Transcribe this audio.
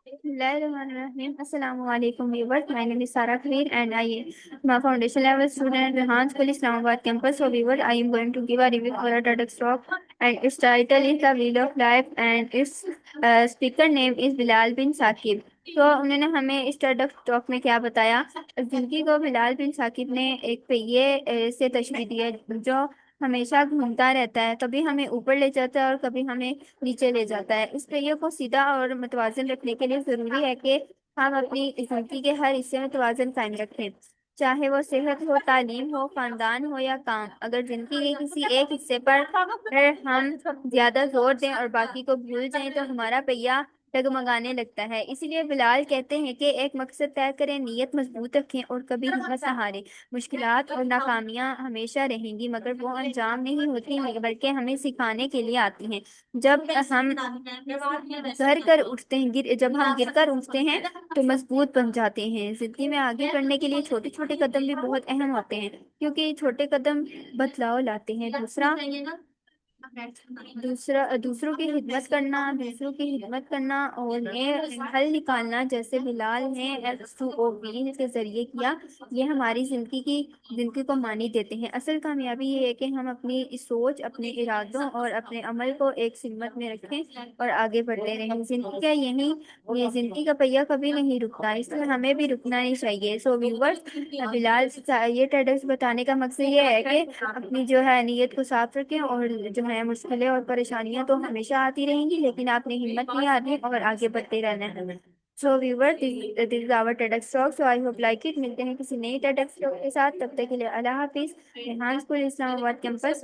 Bismillahirrahmanirrahim. Assalamu alaikum viewers. My name is Sarah Khair and I am a foundation level student at Rehan School Islamabad campus. So viewers, I am going to give a review for a TEDx talk and its title is The Wheel of Life and its speaker name is Bilal bin Saqib. तो उन्होंने हमें इस TEDx talk में क्या बताया। जिंदगी को बिलाल बिन साकिब ने एक पहिए से तशबीह दी है जो हमेशा घूमता रहता है, कभी हमें ऊपर ले जाता है और कभी हमें नीचे ले जाता है। इस पहिए को सीधा और मुतवाज़िन रखने के लिए ज़रूरी है कि हम अपनी ज़िंदगी के हर हिस्से में तवाज़ुन कायम रखें, चाहे वो सेहत हो, तालीम हो, ख़ानदान हो या काम। अगर ज़िंदगी के किसी एक हिस्से पर हम ज़्यादा जोर दें और बाकी को भूल जाएं तो हमारा पहिया डगमगाने लगता है। इसीलिए बिलाल कहते हैं कि एक मकसद तय करें, नीयत मजबूत रखें और कभी हिम्मत न हारें। मुश्किलात और नाकामियां हमेशा रहेंगी मगर वो अंजाम नहीं होती बल्कि हमें सिखाने के लिए आती हैं। जब हम गिर कर उठते हैं तो मजबूत बन जाते हैं। जिंदगी में आगे बढ़ने के लिए छोटे छोटे कदम भी बहुत अहम होते हैं क्योंकि छोटे कदम बदलाव लाते हैं। दूसरों की खिदमत करना और नए हल निकालना जैसे बिलाल ने SOV के जरिए किया, ये हमारी जिंदगी को मानी देते हैं। असल कामयाबी ये है कि हम अपनी इस सोच, अपने इरादों और अपने अमल को एक सिमत में रखें और आगे बढ़ते रहें। ये जिंदगी का पहिया कभी नहीं रुकता, इसलिए हमें भी रुकना नहीं चाहिए। सो व्यूवर्स, बिलाल ये TEDx बताने का मकसद ये है कि अपनी जो है नीयत को साफ रखें और जो है मुश्किलें और परेशानियां तो हमेशा आती रहेंगी लेकिन आपने हिम्मत नहीं हारनी और आगे बढ़ते रहना है। So viewer, this is our TEDx talk. So I hope like it. मिलते हैं किसी नई TEDx टॉक के साथ, तब तक के लिए अल्लाह हाफिज। Rehan school Islamabad campus.